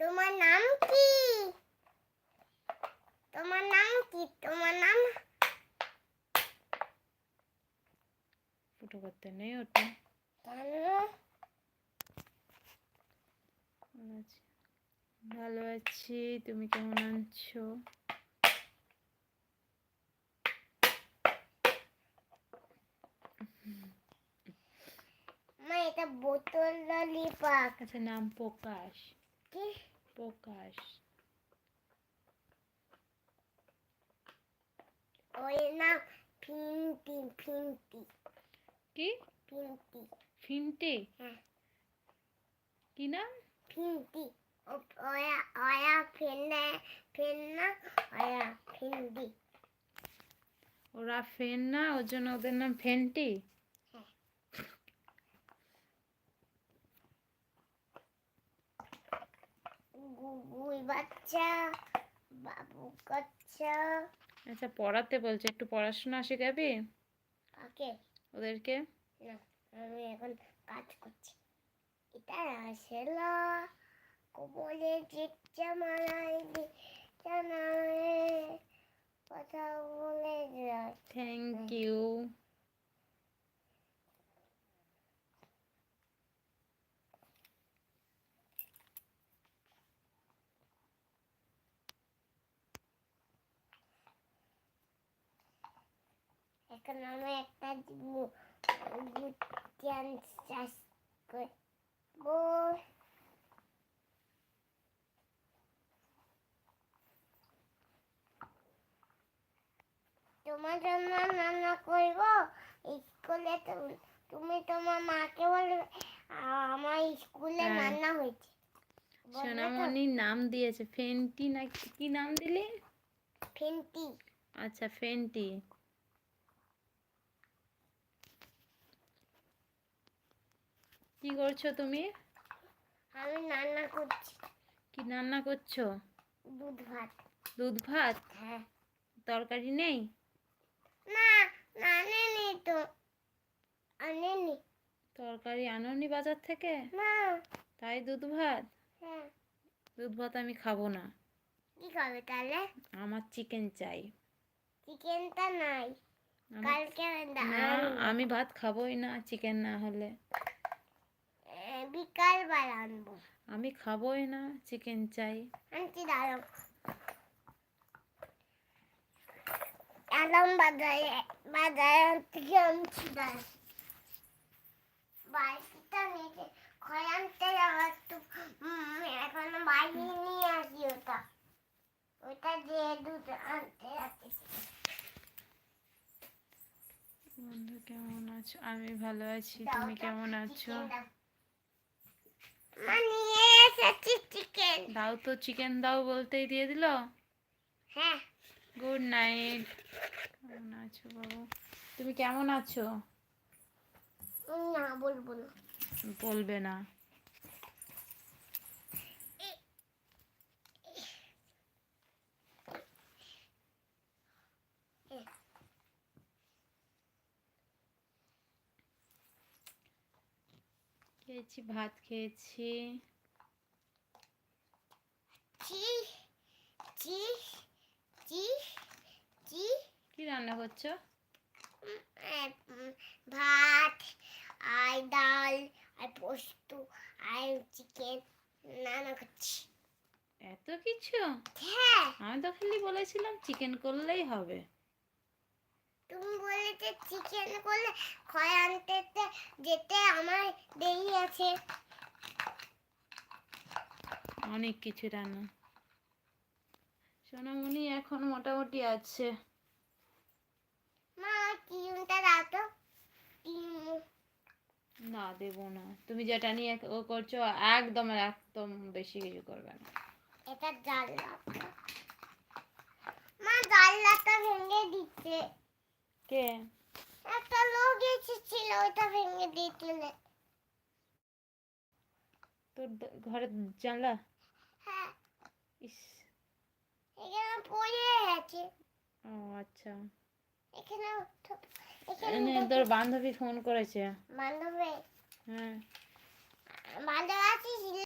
তোমার নাম কি? তোমার নাম কি? তোমার নাম? ফুটো করতে নেই ওটা। কেন? ভালো আছি, তুমি কেমন আছো? মা এটা বোতল ললিপপ। আচ্ছা, নাম প্রকাশ। কি? প্রকাশ। ওই নাম ফিন্টি। ফিন্টি। কি? ফিন্টি। ফিন্টি? হ্যাঁ। কি নাম? ফিন্টি। ওয়া ওয়া ফেন্না ফেন্না ওয়া ফিন্টি। ওরা ফেন না, ওর জন্য ওদের নাম ফেন্টি। হ্যাঁ। গুগুই বাচ্চা, বাবু বাচ্চা। আচ্ছা, পড়াতে বলছে, একটু পড়াশোনা শেখাবি কাকে? ওদেরকে? না, আমি এখন কাজ করছি। এটা আসল কবলে চিৎচা মারাই জানায় কথা বলে যায়। Thank you. এখন আমি একটা চাষ করবো। তোমার জন্য রান্না করব স্কুলে। তুমি তোমার মাকে বলবে আমার স্কুলে রান্না হয়েছে। সোনামণির নাম দিয়েছে ফেন্টি, না কি নাম দিলি? ফেন্টি। আচ্ছা, ফেন্টি। কি করছো তুমি? আমি রান্না করছি। কি রান্না করছো? দুধ ভাত। দুধ ভাত? হ্যাঁ। তরকারি নেই? না, না আনেনি তো। আনেনি। তরকারি আনোনি বাজার থেকে? না। তাই দুধ ভাত? হ্যাঁ। দুধ ভাত আমি খাবো না। কি খাবে তাহলে? আমার চিকেন চাই। চিকেনটা নাই। কালকে না, আমি ভাত খাবোই না চিকেন না হলে। বিকাল বেলা আনবো। আমি খাবোই না, চিকেন চাই। আনছি দাঁড়াও। এলাম বাজারে থেকে আনছি দাঁড়াও। বাড়িটা নিচে খয় আনতে যাওয়ার তো এখন বাইরে নিয়ে আসি ওটা। ওটা যে দুধ আনতে যাচ্ছি। বন্ধু কেমন আছো? আমি ভালো আছি, তুমি কেমন আছো? নিয়ে এসেছি চিকেন। দাও তো, চিকেন দাও বলতেই দিয়ে দিল। হ্যাঁ। Good night. কেমন আছো বাবু? তুমি কেমন আছো? না, বলবো না। বলবে না? খেয়েছি, ভাত খেয়েছি। কি রান্না করছো? ভাত আর ডাল আর পোস্ত আর চিকেন রান্না করছি। এত কিছু? হ্যাঁ। আমি তো খালি বলেছিলাম চিকেন করলেই হবে। তুমি বলেছে চিকেন করলে খয় আনতে যেতে আমার দেরি আছে। অনেক কিছু রান্না। সোনামণি এখন মোটামুটি আছে। মা টিউনটা দাও তো। না, দেব না। তুমি যেটা নিয়ে ও করছো একদম একদম বেশি কিছু করবে না। এটা জানলা। মা জানলাটা ভেঙে দিচ্ছে। কে? একটা লোক এসেছিল, ওটা ভেঙে দিয়েছিল। তোর ঘরের জানলা? হ্যাঁ। ইস। এখানে পড়ে আছে। ও আচ্ছা। এখানে তোর বান্ধবী ফোন করেছে। বান্ধবী? হ্যাঁ। বান্ধবী আছিস?